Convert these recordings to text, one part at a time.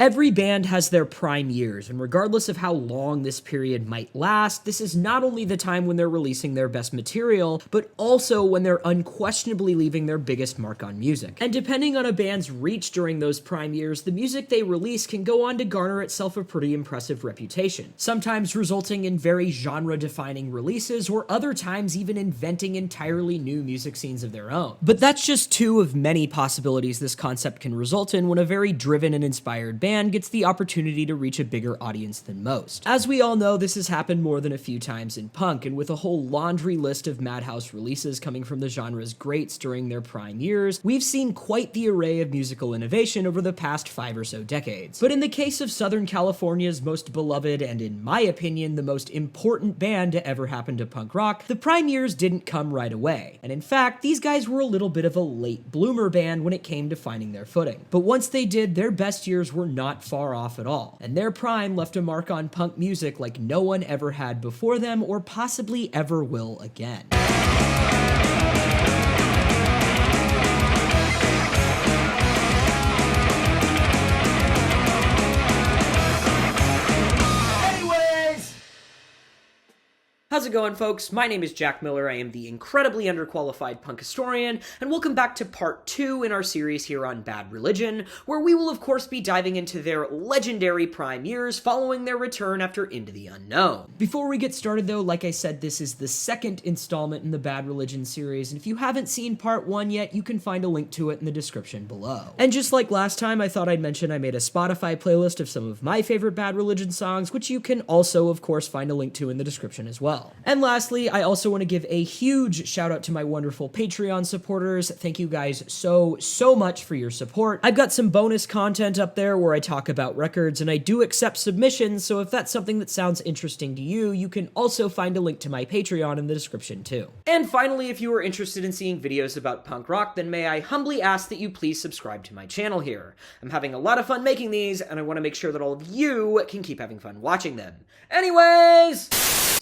Every band has their prime years, and regardless of how long this period might last, this is not only the time when they're releasing their best material, but also when they're unquestionably leaving their biggest mark on music. And depending on a band's reach during those prime years, the music they release can go on to garner itself a pretty impressive reputation, sometimes resulting in very genre-defining releases, or other times even inventing entirely new music scenes of their own. But that's just two of many possibilities this concept can result in when a very driven and inspired band gets the opportunity to reach a bigger audience than most. As we all know, this has happened more than a few times in punk, and with a whole laundry list of Madhouse releases coming from the genre's greats during their prime years, we've seen quite the array of musical innovation over the past 5 or so decades. But in the case of Southern California's most beloved and, in my opinion, the most important band to ever happen to punk rock, the prime years didn't come right away. And in fact, these guys were a little bit of a late bloomer band when it came to finding their footing. But once they did, their best years were not far off at all, and their prime left a mark on punk music like no one ever had before them or possibly ever will again. How's it going, folks? My name is Jack Miller. I am the incredibly underqualified punk historian, and welcome back to part 2 in our series here on Bad Religion, where we will of course be diving into their legendary prime years following their return after Into the Unknown. Before we get started though, like I said, this is the second installment in the Bad Religion series, and if you haven't seen part 1 yet, you can find a link to it in the description below. And just like last time, I thought I'd mention I made a Spotify playlist of some of my favorite Bad Religion songs, which you can also of course find a link to in the description as well. And lastly, I also want to give a huge shout out to my wonderful Patreon supporters. Thank you guys so much for your support. I've got some bonus content up there where I talk about records, and I do accept submissions, so if that's something that sounds interesting to you, you can also find a link to my Patreon in the description too. And finally, if you are interested in seeing videos about punk rock, then may I humbly ask that you please subscribe to my channel here. I'm having a lot of fun making these, and I want to make sure that all of you can keep having fun watching them. Anyways!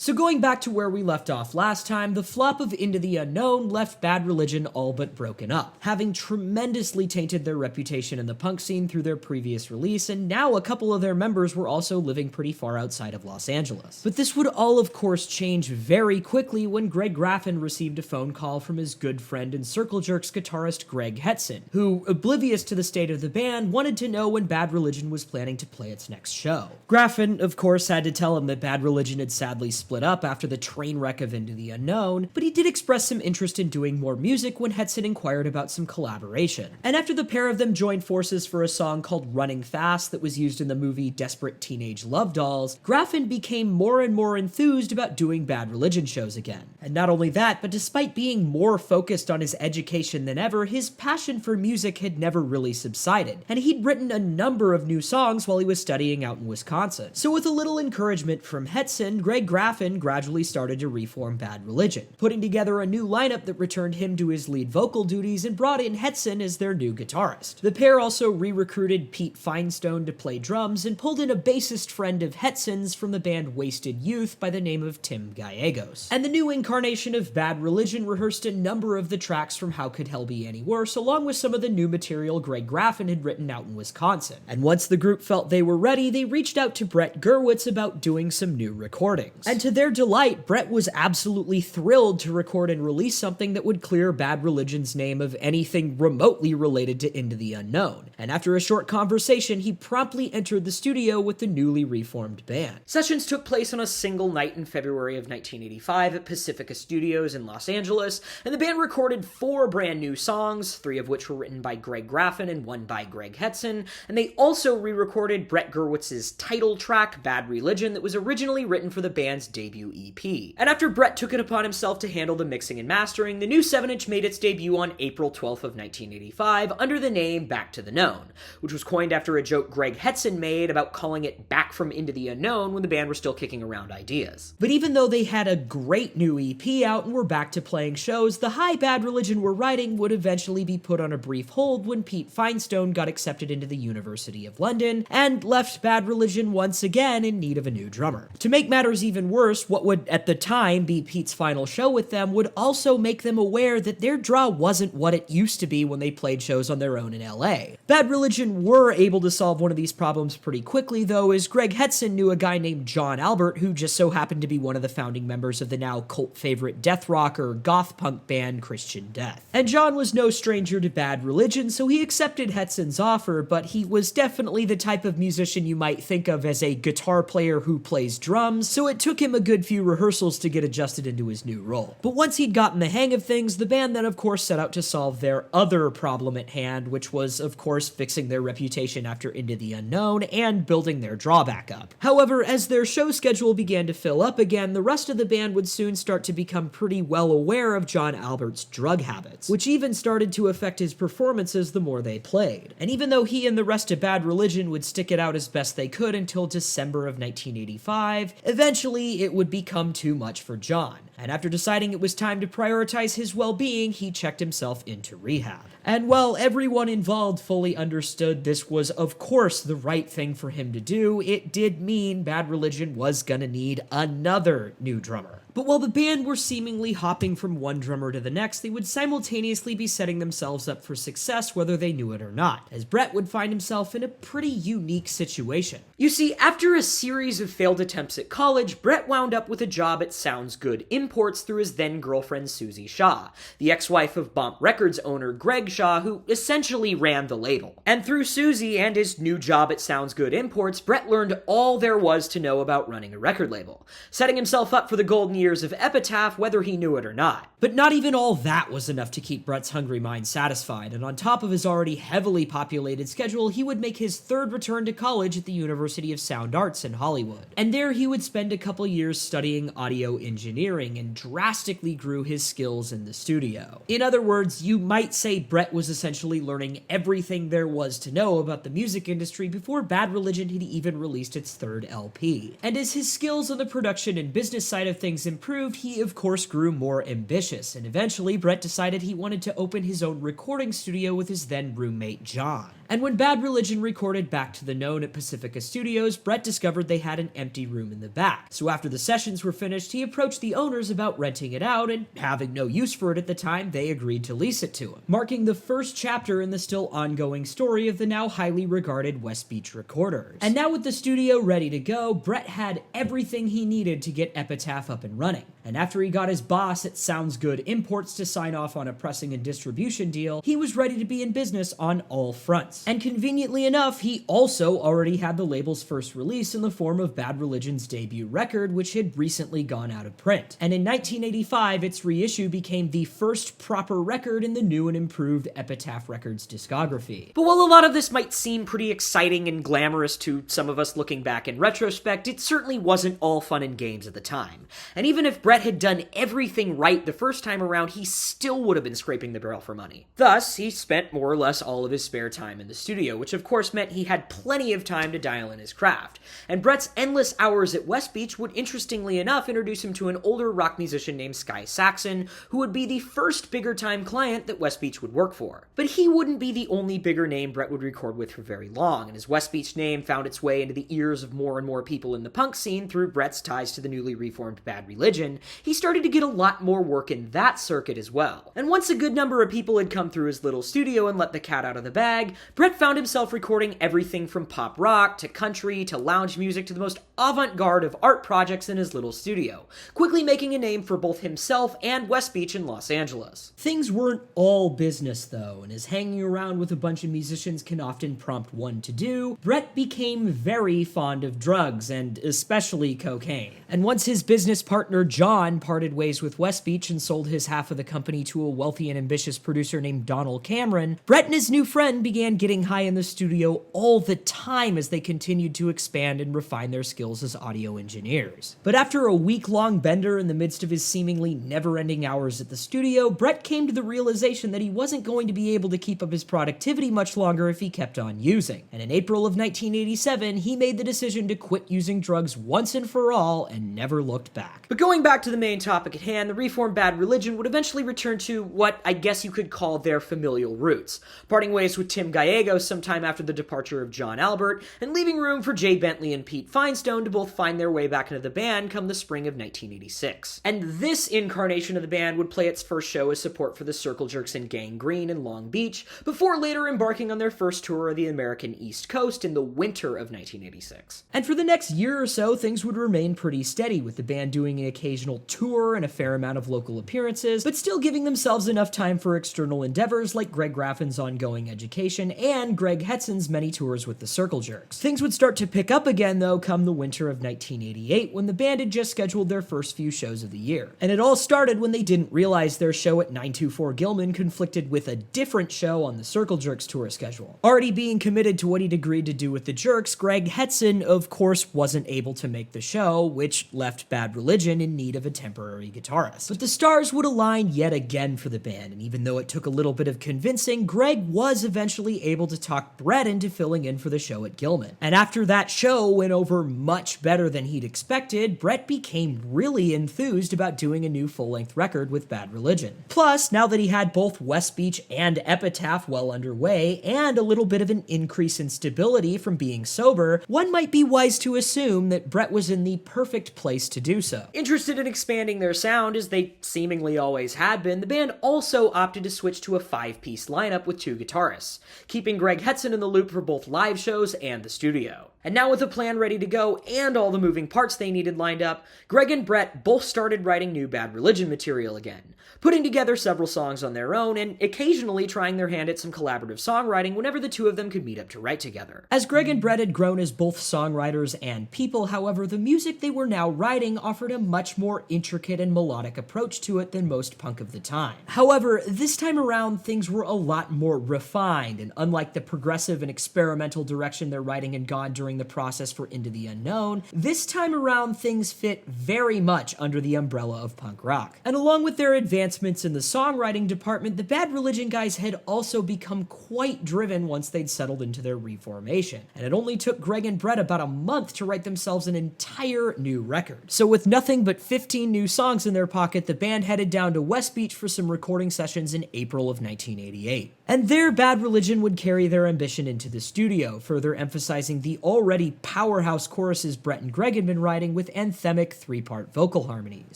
So going back to where we left off last time, the flop of Into the Unknown left Bad Religion all but broken up, having tremendously tainted their reputation in the punk scene through their previous release, and now a couple of their members were also living pretty far outside of Los Angeles. But this would all of course change very quickly when Greg Graffin received a phone call from his good friend and Circle Jerks guitarist Greg Hetson, who, oblivious to the state of the band, wanted to know when Bad Religion was planning to play its next show. Graffin, of course, had to tell him that Bad Religion had sadly split up after the train wreck of Into the Unknown, but he did express some interest in doing more music when Hetson inquired about some collaboration. And after the pair of them joined forces for a song called Running Fast that was used in the movie Desperate Teenage Love Dolls, Graffin became more and more enthused about doing Bad Religion shows again. And not only that, but despite being more focused on his education than ever, his passion for music had never really subsided, and he'd written a number of new songs while he was studying out in Wisconsin. So with a little encouragement from Hetson, Greg Graffin gradually started to reform Bad Religion, putting together a new lineup that returned him to his lead vocal duties and brought in Hetson as their new guitarist. The pair also re-recruited Pete Finestone to play drums and pulled in a bassist friend of Hetson's from the band Wasted Youth by the name of Tim Gallegos. And the new incarnation of Bad Religion rehearsed a number of the tracks from How Could Hell Be Any Worse, along with some of the new material Greg Graffin had written out in Wisconsin. And once the group felt they were ready, they reached out to Brett Gurwitz about doing some new recordings. And to their delight, Brett was absolutely thrilled to record and release something that would clear Bad Religion's name of anything remotely related to Into the Unknown. And after a short conversation, he promptly entered the studio with the newly reformed band. Sessions took place on a single night in February of 1985 at Pacifica Studios in Los Angeles, and the band recorded 4 brand new songs, 3 of which were written by Greg Graffin and 1 by Greg Hetson, and they also re-recorded Brett Gurwitz's title track, Bad Religion, that was originally written for the band's debut EP. And after Brett took it upon himself to handle the mixing and mastering, the new 7-inch made its debut on April 12th of 1985 under the name Back to the Known, which was coined after a joke Greg Hetson made about calling it Back from Into the Unknown when the band were still kicking around ideas. But even though they had a great new EP out and were back to playing shows, the high Bad Religion were writing would eventually be put on a brief hold when Pete Finestone got accepted into the University of London and left Bad Religion once again in need of a new drummer. To make matters even worse, what would would, at the time, be Pete's final show with them, would also make them aware that their draw wasn't what it used to be when they played shows on their own in LA. Bad Religion were able to solve one of these problems pretty quickly, though, as Greg Hetson knew a guy named John Albert, who just so happened to be one of the founding members of the now cult favorite death rock or goth punk band Christian Death. And John was no stranger to Bad Religion, so he accepted Hetson's offer, but he was definitely the type of musician you might think of as a guitar player who plays drums, so it took him a good few rehearsals to get adjusted into his new role. But once he'd gotten the hang of things, the band then of course set out to solve their other problem at hand, which was of course fixing their reputation after Into the Unknown and building their draw back up. However, as their show schedule began to fill up again, the rest of the band would soon start to become pretty well aware of John Albert's drug habits, which even started to affect his performances the more they played. And even though he and the rest of Bad Religion would stick it out as best they could until December of 1985, eventually it would become too much for John. And after deciding it was time to prioritize his well-being, he checked himself into rehab. And while everyone involved fully understood this was of course the right thing for him to do, it did mean Bad Religion was gonna need another new drummer. But while the band were seemingly hopping from one drummer to the next, they would simultaneously be setting themselves up for success whether they knew it or not, as Brett would find himself in a pretty unique situation. You see, after a series of failed attempts at college, Brett wound up with a job at Sounds Good Imports through his then-girlfriend Susie Shaw, the ex-wife of Bomp Records owner Greg Shaw, who essentially ran the label. And through Susie and his new job at Sounds Good Imports, Brett learned all there was to know about running a record label, setting himself up for the golden years of Epitaph whether he knew it or not. But not even all that was enough to keep Brett's hungry mind satisfied, and on top of his already heavily populated schedule, he would make his third return to college at the University of Sound Arts in Hollywood. And there he would spend a couple years studying audio engineering and drastically grew his skills in the studio. In other words, you might say Brett was essentially learning everything there was to know about the music industry before Bad Religion had even released its third LP. And as his skills on the production and business side of things improved, he of course grew more ambitious, and eventually Brett decided he wanted to open his own recording studio with his then roommate John. And when Bad Religion recorded Back to the Known at Pacifica Studios, Brett discovered they had an empty room in the back. So after the sessions were finished, he approached the owners about renting it out, and having no use for it at the time, they agreed to lease it to him, marking the first chapter in the still ongoing story of the now highly regarded Westbeach Recorders. And now with the studio ready to go, Brett had everything he needed to get Epitaph up and running. And after he got his boss at Sounds Good Imports to sign off on a pressing and distribution deal, he was ready to be in business on all fronts. And conveniently enough, he also already had the label's first release in the form of Bad Religion's debut record, which had recently gone out of print. And in 1985, its reissue became the first proper record in the new and improved Epitaph Records discography. But while a lot of this might seem pretty exciting and glamorous to some of us looking back in retrospect, it certainly wasn't all fun and games at the time. And even if Brett had done everything right the first time around, he still would have been scraping the barrel for money. Thus, he spent more or less all of his spare time in the studio, which of course meant he had plenty of time to dial in his craft. And Brett's endless hours at Westbeach would, interestingly enough, introduce him to an older rock musician named Sky Saxon, who would be the first bigger-time client that Westbeach would work for. But he wouldn't be the only bigger name Brett would record with for very long, and as Westbeach name found its way into the ears of more and more people in the punk scene through Brett's ties to the newly reformed Bad Religion, he started to get a lot more work in that circuit as well. And once a good number of people had come through his little studio and let the cat out of the bag, Brett found himself recording everything from pop rock to country to lounge music to the most avant-garde of art projects in his little studio, quickly making a name for both himself and Westbeach in Los Angeles. Things weren't all business though, and as hanging around with a bunch of musicians can often prompt one to do, Brett became very fond of drugs, and especially cocaine. And once his business partner John parted ways with Westbeach and sold his half of the company to a wealthy and ambitious producer named Donald Cameron, Brett and his new friend began getting high in the studio all the time as they continued to expand and refine their skills as audio engineers. But after a week-long bender in the midst of his seemingly never-ending hours at the studio, Brett came to the realization that he wasn't going to be able to keep up his productivity much longer if he kept on using. And in April of 1987, he made the decision to quit using drugs once and for all and never looked back. But going back back to the main topic at hand, the reformed Bad Religion would eventually return to what I guess you could call their familial roots, parting ways with Tim Gallegos sometime after the departure of John Albert, and leaving room for Jay Bentley and Pete Finestone to both find their way back into the band come the spring of 1986. And this incarnation of the band would play its first show as support for the Circle Jerks and Gang Green in Long Beach, before later embarking on their first tour of the American East Coast in the winter of 1986. And for the next year or so, things would remain pretty steady, with the band doing an occasional tour and a fair amount of local appearances, but still giving themselves enough time for external endeavors like Greg Graffin's ongoing education and Greg Hetson's many tours with the Circle Jerks. Things would start to pick up again, though, come the winter of 1988, when the band had just scheduled their first few shows of the year. And it all started when they didn't realize their show at 924 Gilman conflicted with a different show on the Circle Jerks tour schedule. Already being committed to what he'd agreed to do with the Jerks, Greg Hetson, of course, wasn't able to make the show, which left Bad Religion in need of a temporary guitarist. But the stars would align yet again for the band, and even though it took a little bit of convincing, Greg was eventually able to talk Brett into filling in for the show at Gilman. And after that show went over much better than he'd expected, Brett became really enthused about doing a new full-length record with Bad Religion. Plus, now that he had both Westbeach and Epitaph well underway, and a little bit of an increase in stability from being sober, one might be wise to assume that Brett was in the perfect place to do so. Interested in expanding their sound, as they seemingly always had been, the band also opted to switch to a 5-piece lineup with 2 guitarists, keeping Greg Hetson in the loop for both live shows and the studio. And now with a plan ready to go and all the moving parts they needed lined up, Greg and Brett both started writing new Bad Religion material again, putting together several songs on their own and occasionally trying their hand at some collaborative songwriting whenever the two of them could meet up to write together. As Greg and Brett had grown as both songwriters and people, however, the music they were now writing offered a much more intricate and melodic approach to it than most punk of the time. However, this time around, things were a lot more refined, and unlike the progressive and experimental direction their writing had gone during the process for Into the Unknown, this time around things fit very much under the umbrella of punk rock. And along with their advancements in the songwriting department, the Bad Religion guys had also become quite driven once they'd settled into their reformation, and it only took Greg and Brett about a month to write themselves an entire new record. So with nothing but 15 new songs in their pocket, the band headed down to Westbeach for some recording sessions in April of 1988. And there, Bad Religion would carry their ambition into the studio, further emphasizing the already powerhouse choruses Brett and Greg had been writing with anthemic 3-part vocal harmonies,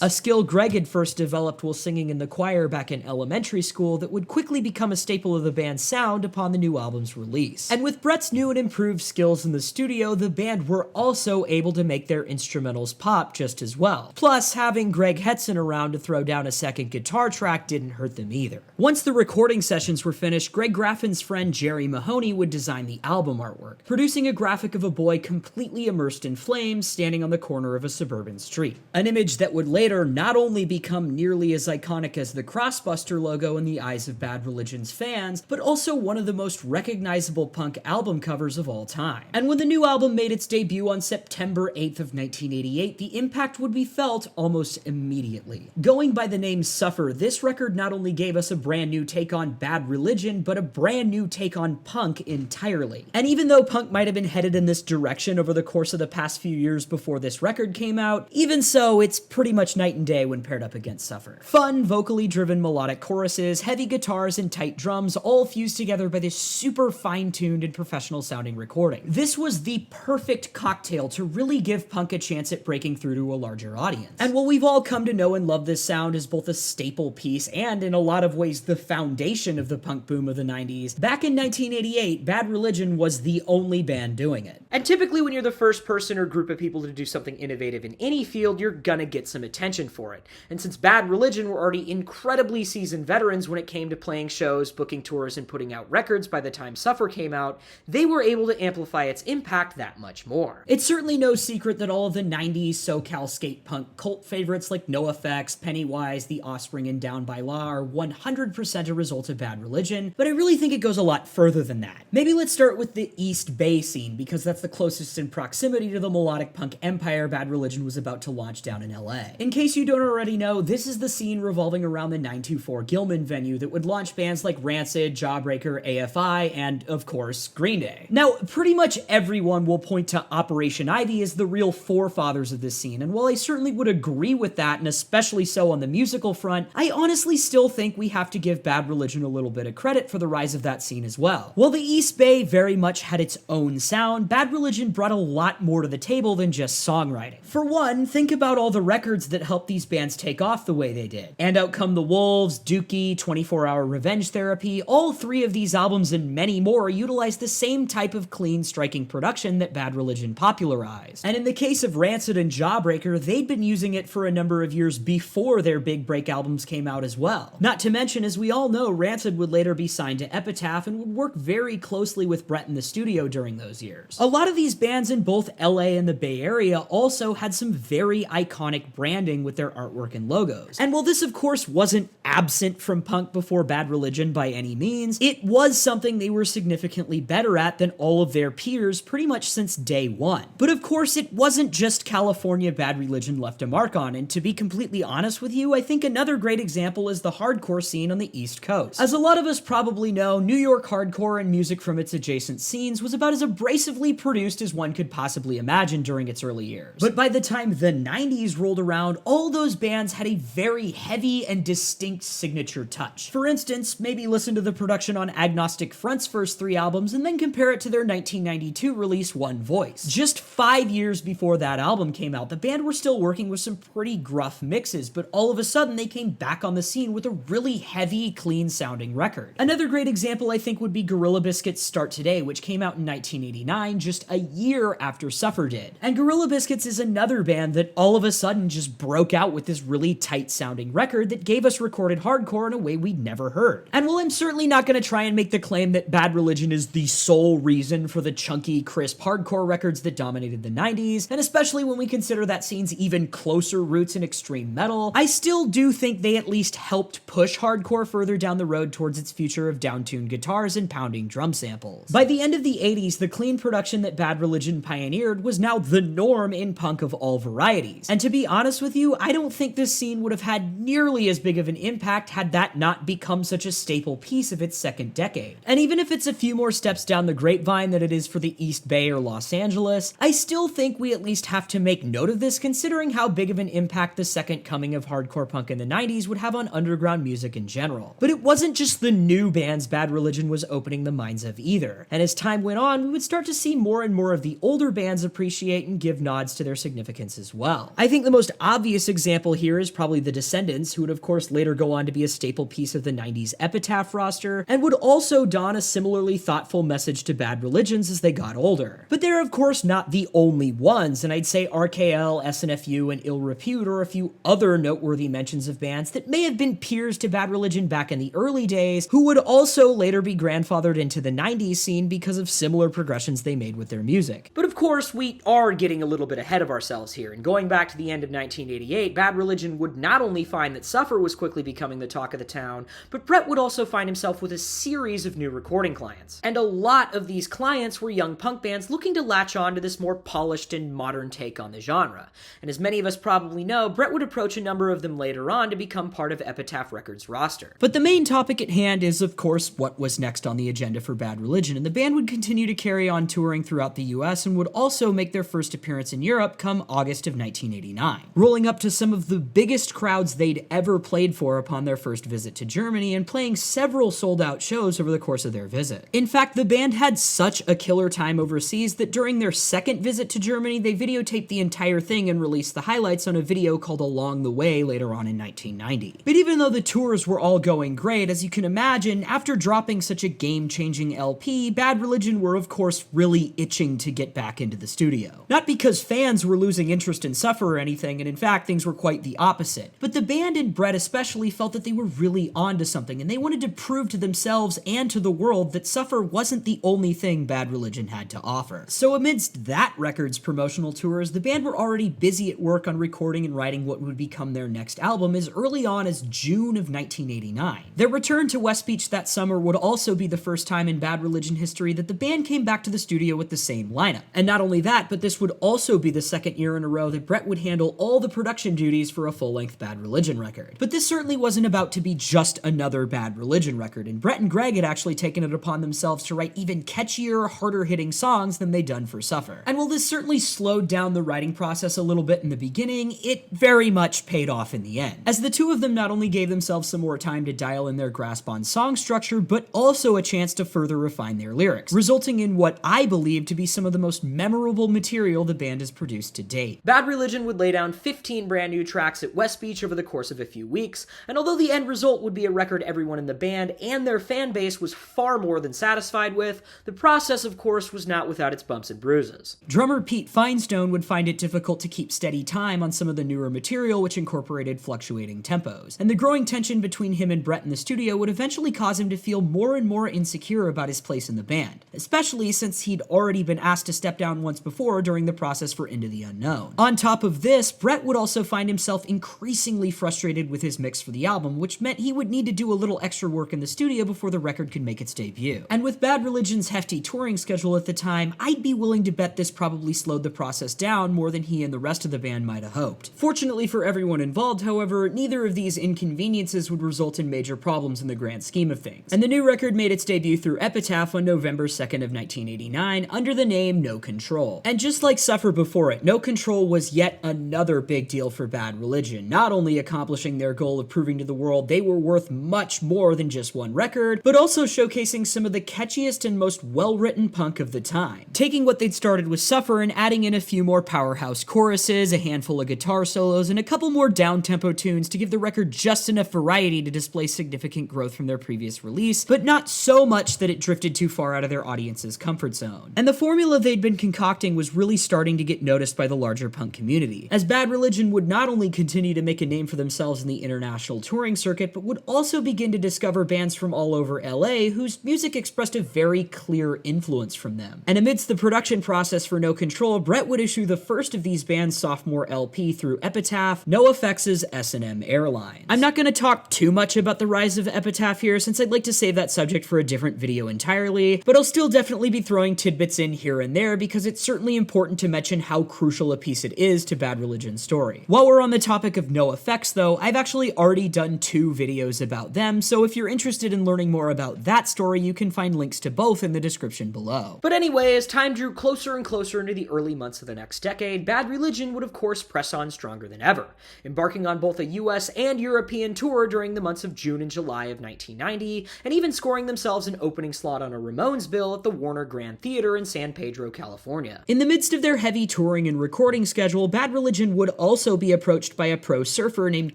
a skill Greg had first developed while singing in the choir back in elementary school that would quickly become a staple of the band's sound upon the new album's release. And with Brett's new and improved skills in the studio, the band were also able to make their instrumentals pop just as well. Plus, having Greg Hetson around to throw down a second guitar track didn't hurt them either. Once the recording sessions were finished, Greg Graffin's friend Jerry Mahoney would design the album artwork, producing a graphic of a boy completely immersed in flames standing on the corner of a suburban street. An image that would later not only become nearly as iconic as the Crossbuster logo in the eyes of Bad Religion's fans, but also one of the most recognizable punk album covers of all time. And when the new album made its debut on September 8th of 1988, the impact would be felt almost immediately. Going by the name Suffer, this record not only gave us a brand new take on Bad Religion, but a brand new take on punk entirely. And even though punk might have been headed in this direction over the course of the past few years before this record came out, even so, it's pretty much night and day when paired up against Suffer. Fun, vocally driven melodic choruses, heavy guitars, and tight drums, all fused together by this super fine-tuned and professional sounding recording. This was the perfect cocktail to really give punk a chance at breaking through to a larger audience. And while we've all come to know and love this sound as both a staple piece and in a lot of ways the foundation of the punk boom of the 90s, back in 1988, Bad Religion was the only band doing it. And typically when you're the first person or group of people to do something innovative in any field, you're gonna get some attention for it. And since Bad Religion were already incredibly seasoned veterans when it came to playing shows, booking tours, and putting out records by the time Suffer came out, they were able to amplify its impact that much more. It's certainly no secret that all of the 90s SoCal skate punk cult favorites like NOFX, Pennywise, The Offspring, and Down by Law are 100% a result of Bad Religion, but I really think it goes a lot further than that. Maybe let's start with the East Bay scene, because that's the closest in proximity to the melodic punk empire Bad Religion was about to launch down in LA. In case you don't already know, this is the scene revolving touring around the 924 Gilman venue that would launch bands like Rancid, Jawbreaker, AFI, and, of course, Green Day. Now, pretty much everyone will point to Operation Ivy as the real forefathers of this scene, and while I certainly would agree with that, and especially so on the musical front, I honestly still think we have to give Bad Religion a little bit of credit for the rise of that scene as well. While the East Bay very much had its own sound, Bad Religion brought a lot more to the table than just songwriting. For one, think about all the records that helped these bands take off the way they did. And Out Come the Wolves, Dookie, 24-Hour Revenge Therapy, all three of these albums and many more utilize the same type of clean, striking production that Bad Religion popularized. And in the case of Rancid and Jawbreaker, they'd been using it for a number of years before their big break albums came out as well. Not to mention, as we all know, Rancid would later be signed to Epitaph and would work very closely with Brett in the studio during those years. A lot of these bands in both LA and the Bay Area also had some very iconic branding with their artwork and logos. And while this of course wasn't absent from punk before Bad Religion by any means, it was something they were significantly better at than all of their peers pretty much since day one. But of course it wasn't just California Bad Religion left a mark on, and to be completely honest with you, I think another great example is the hardcore scene on the East Coast. As a lot of us probably know, New York hardcore and music from its adjacent scenes was about as abrasively produced as one could possibly imagine during its early years. But by the time the 90s rolled around, all those bands had a very heavy and distinct signature touch. For instance, maybe listen to the production on Agnostic Front's first three albums and then compare it to their 1992 release One Voice. Just 5 years before that album came out, the band were still working with some pretty gruff mixes, but all of a sudden they came back on the scene with a really heavy, clean-sounding record. Another great example I think would be Gorilla Biscuits' Start Today, which came out in 1989, just a year after Suffer did. And Gorilla Biscuits is another band that all of a sudden just broke out with this really tight-sounding record that gave us recorded hardcore in a way we'd never heard. And while I'm certainly not going to try and make the claim that Bad Religion is the sole reason for the chunky, crisp hardcore records that dominated the 90s, and especially when we consider that scene's even closer roots in extreme metal, I still do think they at least helped push hardcore further down the road towards its future of down-tuned guitars and pounding drum samples. By the end of the 80s, the clean production that Bad Religion pioneered was now the norm in punk of all varieties. And to be honest with you, I don't think this scene would have had nearly as big of an impact had that not become such a staple piece of its second decade. And even if it's a few more steps down the grapevine than it is for the East Bay or Los Angeles, I still think we at least have to make note of this considering how big of an impact the second coming of hardcore punk in the 90s would have on underground music in general. But it wasn't just the new bands Bad Religion was opening the minds of either. And as time went on, we would start to see more and more of the older bands appreciate and give nods to their significance as well. I think the most obvious example here is probably the Descendants, who would of course later go on to be a staple piece of the 90s Epitaph roster, and would also don a similarly thoughtful message to Bad Religions as they got older. But they're of course not the only ones, and I'd say RKL, SNFU, and Ill Repute are a few other noteworthy mentions of bands that may have been peers to Bad Religion back in the early days, who would also later be grandfathered into the 90s scene because of similar progressions they made with their music. But of course, we are getting a little bit ahead of ourselves here, and going back to the end of 1988, Bad Religion would not only find that Suffer was quickly becoming the talk of the town, but Brett would also find himself with a series of new recording clients. And a lot of these clients were young punk bands looking to latch on to this more polished and modern take on the genre. And as many of us probably know, Brett would approach a number of them later on to become part of Epitaph Records' roster. But the main topic at hand is, of course, what was next on the agenda for Bad Religion, and the band would continue to carry on touring throughout the US and would also make their first appearance in Europe come August of 1989, rolling up to some of the biggest crowds they'd ever played for upon their first visit to Germany and playing several sold-out shows over the course of their visit. In fact, the band had such a killer time overseas that during their second visit to Germany, they videotaped the entire thing and released the highlights on a video called Along the Way later on in 1990. But even though the tours were all going great, as you can imagine, after dropping such a game-changing LP, Bad Religion were of course really itching to get back into the studio. Not because fans were losing interest in Suffer or anything, and in fact things were quite the opposite, but the band and Brett especially felt that they were really onto something, and they wanted to prove to themselves and to the world that Suffer wasn't the only thing Bad Religion had to offer. So amidst that record's promotional tours, the band were already busy at work on recording and writing what would become their next album as early on as June of 1989. Their return to Westbeach that summer would also be the first time in Bad Religion history that the band came back to the studio with the same lineup. And not only that, but this would also be the second year in a row that Brett would handle all the production duties for a full-length Bad Religion record. record. But this certainly wasn't about to be just another Bad Religion record, and Brett and Greg had actually taken it upon themselves to write even catchier, harder-hitting songs than they'd done for Suffer. And while this certainly slowed down the writing process a little bit in the beginning, it very much paid off in the end, as the two of them not only gave themselves some more time to dial in their grasp on song structure, but also a chance to further refine their lyrics, resulting in what I believe to be some of the most memorable material the band has produced to date. Bad Religion would lay down 15 brand new tracks at Westbeach over the course of a few weeks, and although the end result would be a record everyone in the band and their fan base was far more than satisfied with, the process, of course, was not without its bumps and bruises. Drummer Pete Finestone would find it difficult to keep steady time on some of the newer material, which incorporated fluctuating tempos, and the growing tension between him and Brett in the studio would eventually cause him to feel more and more insecure about his place in the band, especially since he'd already been asked to step down once before during the process for Into the Unknown. On top of this, Brett would also find himself increasingly frustrated with his mix for the album, which meant he would need to do a little extra work in the studio before the record could make its debut. And with Bad Religion's hefty touring schedule at the time, I'd be willing to bet this probably slowed the process down more than he and the rest of the band might have hoped. Fortunately for everyone involved, however, neither of these inconveniences would result in major problems in the grand scheme of things, and the new record made its debut through Epitaph on November 2nd of 1989 under the name No Control. And just like Suffer before it, No Control was yet another big deal for Bad Religion, not only accomplishing their goal of proving to the world they were worth much more than just one record, but also showcasing some of the catchiest and most well-written punk of the time, taking what they'd started with Suffer and adding in a few more powerhouse choruses, a handful of guitar solos, and a couple more down-tempo tunes to give the record just enough variety to display significant growth from their previous release, but not so much that it drifted too far out of their audience's comfort zone. And the formula they'd been concocting was really starting to get noticed by the larger punk community, as Bad Religion would not only continue to make a name for themselves in the international touring circuit, but would also begin to discover bands from all over LA whose music expressed a very clear influence from them. And amidst the production process for No Control, Brett would issue the first of these bands' sophomore LP through Epitaph, NOFX's S&M Airlines. I'm not going to talk too much about the rise of Epitaph here, since I'd like to save that subject for a different video entirely, but I'll still definitely be throwing tidbits in here and there because it's certainly important to mention how crucial a piece it is to Bad Religion's story. While we're on the topic of NOFX though, I've actually already done 2 videos about them, so if you're interested in learning more about that story, you can find links to both in the description below. But anyway, as time drew closer and closer into the early months of the next decade, Bad Religion would of course press on stronger than ever, embarking on both a US and European tour during the months of June and July of 1990, and even scoring themselves an opening slot on a Ramones bill at the Warner Grand Theater in San Pedro, California. In the midst of their heavy touring and recording schedule, Bad Religion would also be approached by a pro surfer named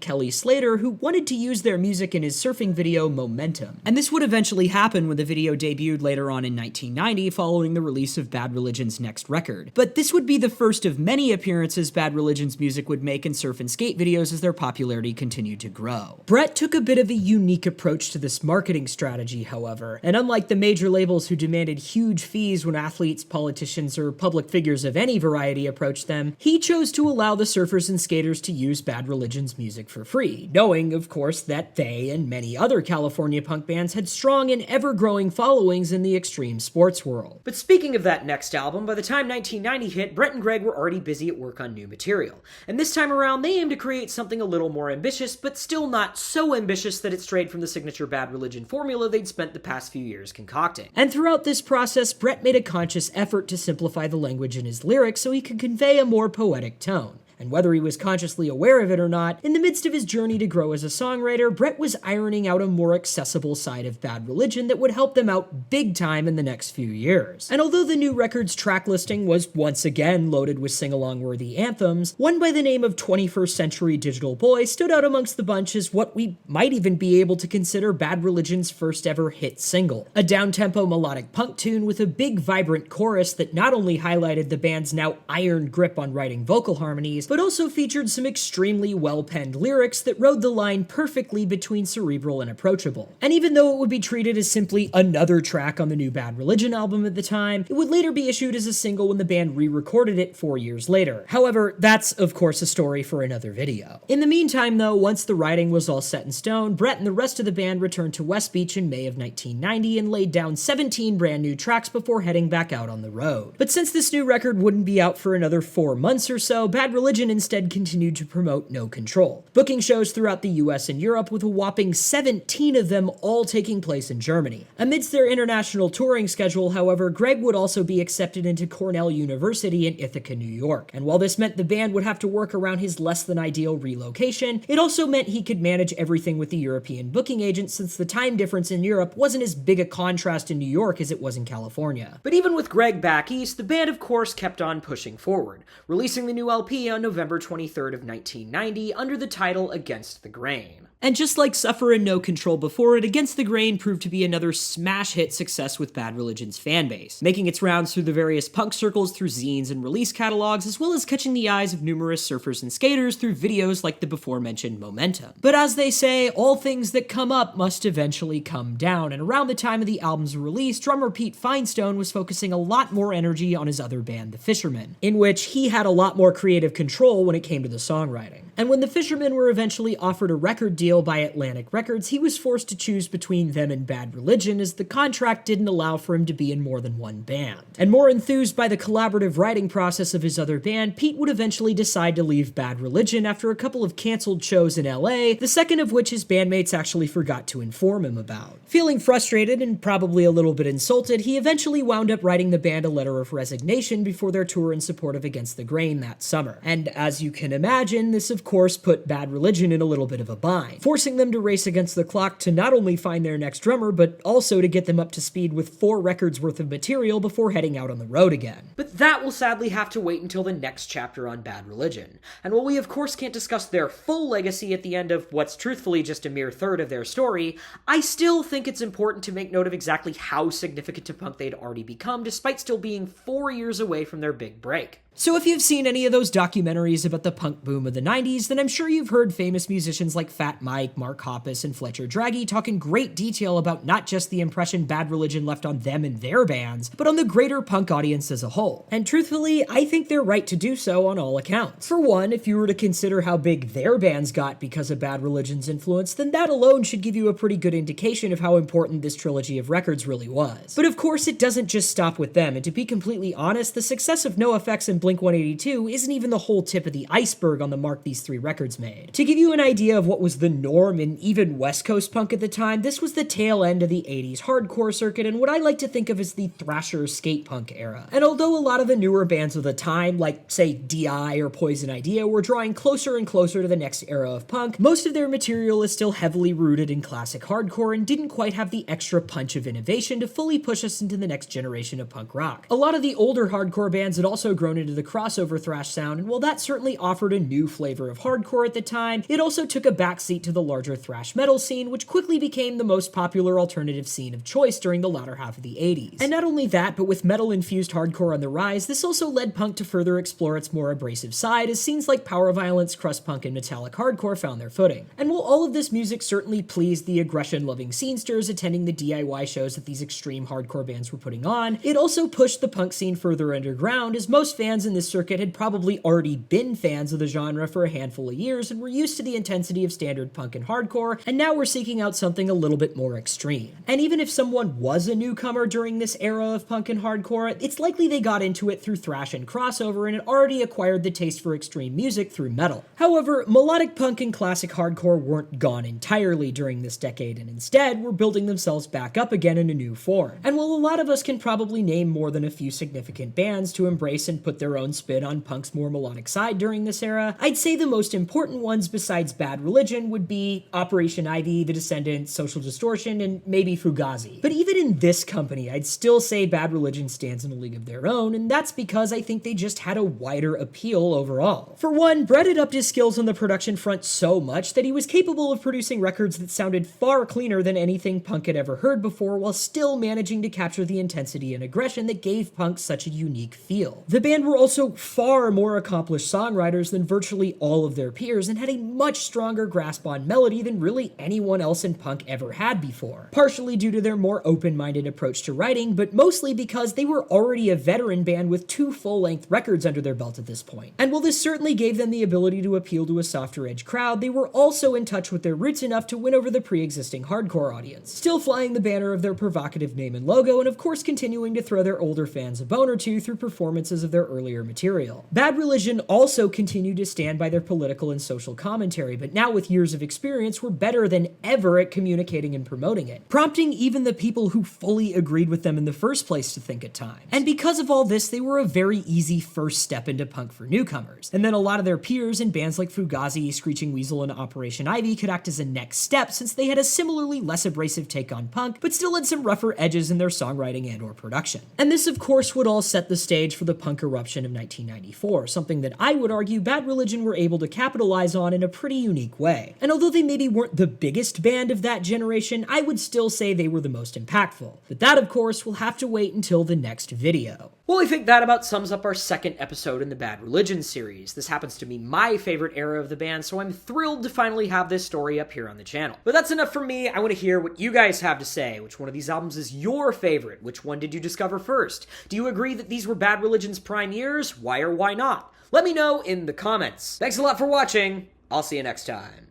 Kelly Slater who wanted to use their music in his surfing video Momentum. And this would eventually happen when the video debuted later on in 1990 following the release of Bad Religion's next record. But this would be the first of many appearances Bad Religion's music would make in surf and skate videos as their popularity continued to grow. Brett took a bit of a unique approach to this marketing strategy, however, and unlike the major labels who demanded huge fees when athletes, politicians, or public figures of any variety approached them, he chose to allow the surfers and skaters to use Bad Religion's music for free, knowing, of course, that they and many other California punk bands had strong and ever-growing followings in the extreme sports world. But speaking of that next album, by the time 1990 hit, Brett and Greg were already busy at work on new material, and this time around they aimed to create something a little more ambitious, but still not so ambitious that it strayed from the signature Bad Religion formula they'd spent the past few years concocting. And throughout this process, Brett made a conscious effort to simplify the language in his lyrics so he could convey a more poetic tone. And whether he was consciously aware of it or not, in the midst of his journey to grow as a songwriter, Brett was ironing out a more accessible side of Bad Religion that would help them out big time in the next few years. And although the new record's track listing was once again loaded with sing-along worthy anthems, one by the name of 21st Century Digital Boy stood out amongst the bunch as what we might even be able to consider Bad Religion's first ever hit single. A down-tempo melodic punk tune with a big vibrant chorus that not only highlighted the band's now iron grip on writing vocal harmonies, but also featured some extremely well-penned lyrics that rode the line perfectly between cerebral and approachable. And even though it would be treated as simply another track on the new Bad Religion album at the time, it would later be issued as a single when the band re-recorded it 4 years later. However, that's of course a story for another video. In the meantime though, once the writing was all set in stone, Brett and the rest of the band returned to Westbeach in May of 1990 and laid down 17 brand new tracks before heading back out on the road. But since this new record wouldn't be out for another 4 months or so, Bad Religion Religion instead continued to promote No Control, booking shows throughout the US and Europe with a whopping 17 of them all taking place in Germany. Amidst their international touring schedule, however, Greg would also be accepted into Cornell University in Ithaca, New York. And while this meant the band would have to work around his less than ideal relocation, it also meant he could manage everything with the European booking agent, since the time difference in Europe wasn't as big a contrast in New York as it was in California. But even with Greg back east, the band of course kept on pushing forward, releasing the new LP on November 23rd of 1990 under the title Against the Grain. And just like Suffer and No Control before it, Against the Grain proved to be another smash hit success with Bad Religion's fanbase, making its rounds through the various punk circles through zines and release catalogs, as well as catching the eyes of numerous surfers and skaters through videos like the before-mentioned Momentum. But as they say, all things that come up must eventually come down, and around the time of the album's release, drummer Pete Finestone was focusing a lot more energy on his other band, The Fishermen, in which he had a lot more creative control when it came to the songwriting. And when The Fishermen were eventually offered a record deal by Atlantic Records, he was forced to choose between them and Bad Religion, as the contract didn't allow for him to be in more than one band. And more enthused by the collaborative writing process of his other band, Pete would eventually decide to leave Bad Religion after a couple of cancelled shows in LA, the second of which his bandmates actually forgot to inform him about. Feeling frustrated and probably a little bit insulted, he eventually wound up writing the band a letter of resignation before their tour in support of Against the Grain that summer. And as you can imagine, this of course put Bad Religion in a little bit of a bind, forcing them to race against the clock to not only find their next drummer, but also to get them up to speed with 4 records worth of material before heading out on the road again. But that will sadly have to wait until the next chapter on Bad Religion. And while we of course can't discuss their full legacy at the end of what's truthfully just a mere third of their story, I still think it's important to make note of exactly how significant to punk they'd already become, despite still being 4 years away from their big break. So if you've seen any of those documentaries about the punk boom of the 90s, then I'm sure you've heard famous musicians like Fat Mike, Mark Hoppus, and Fletcher Draghi talk in great detail about not just the impression Bad Religion left on them and their bands, but on the greater punk audience as a whole. And truthfully, I think they're right to do so on all accounts. For one, if you were to consider how big their bands got because of Bad Religion's influence, then that alone should give you a pretty good indication of how important this trilogy of records really was. But of course, it doesn't just stop with them, and to be completely honest, the success of NOFX and Blink-182 isn't even the whole tip of the iceberg on the mark these 3 records made. To give you an idea of what was the norm in even West Coast punk at the time, this was the tail end of the 80s hardcore circuit and what I like to think of as the thrasher skate punk era. And although a lot of the newer bands of the time, like say DI or Poison Idea, were drawing closer and closer to the next era of punk, most of their material is still heavily rooted in classic hardcore and didn't quite have the extra punch of innovation to fully push us into the next generation of punk rock. A lot of the older hardcore bands had also grown into the crossover thrash sound, and while that certainly offered a new flavor of hardcore at the time, it also took a backseat to the larger thrash metal scene, which quickly became the most popular alternative scene of choice during the latter half of the 80s. And not only that, but with metal-infused hardcore on the rise, this also led punk to further explore its more abrasive side, as scenes like power violence, crust punk, and metallic hardcore found their footing. And while all of this music certainly pleased the aggression-loving scenesters attending the DIY shows that these extreme hardcore bands were putting on, it also pushed the punk scene further underground, as most fans in this circuit had probably already been fans of the genre for a handful of years and were used to the intensity of standard punk and hardcore, and now were seeking out something a little bit more extreme. And even if someone was a newcomer during this era of punk and hardcore, it's likely they got into it through thrash and crossover and had already acquired the taste for extreme music through metal. However, melodic punk and classic hardcore weren't gone entirely during this decade, and instead were building themselves back up again in a new form. And while a lot of us can probably name more than a few significant bands to embrace and put their own spin on punk's more melodic side during this era, I'd say the most important ones besides Bad Religion would be Operation Ivy, The Descendants, Social Distortion, and maybe Fugazi. But even in this company, I'd still say Bad Religion stands in a league of their own, and that's because I think they just had a wider appeal overall. For one, Brett had upped his skills on the production front so much that he was capable of producing records that sounded far cleaner than anything punk had ever heard before, while still managing to capture the intensity and aggression that gave punk such a unique feel. The band were also far more accomplished songwriters than virtually all all of their peers and had a much stronger grasp on melody than really anyone else in punk ever had before, partially due to their more open-minded approach to writing, but mostly because they were already a veteran band with 2 full-length records under their belt at this point. And while this certainly gave them the ability to appeal to a softer edge crowd, they were also in touch with their roots enough to win over the pre-existing hardcore audience, still flying the banner of their provocative name and logo, and of course continuing to throw their older fans a bone or two through performances of their earlier material. Bad Religion also continued to stand by their political and social commentary, but now with years of experience were better than ever at communicating and promoting it, prompting even the people who fully agreed with them in the first place to think at times. And because of all this, they were a very easy first step into punk for newcomers, and then a lot of their peers in bands like Fugazi, Screeching Weasel, and Operation Ivy could act as a next step since they had a similarly less abrasive take on punk, but still had some rougher edges in their songwriting and or production. And this of course would all set the stage for the punk eruption of 1994, something that I would argue Bad Religion were able to capitalize on in a pretty unique way. And although they maybe weren't the biggest band of that generation, I would still say they were the most impactful. But that of course will have to wait until the next video. Well, I think that about sums up our second episode in the Bad Religion series. This happens to be my favorite era of the band, so I'm thrilled to finally have this story up here on the channel. But that's enough from me. I want to hear what you guys have to say. Which one of these albums is your favorite? Which one did you discover first? Do you agree that these were Bad Religion's prime years? Why or why not? Let me know in the comments. Thanks a lot for watching. I'll see you next time.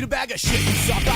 Bag of shit, you soft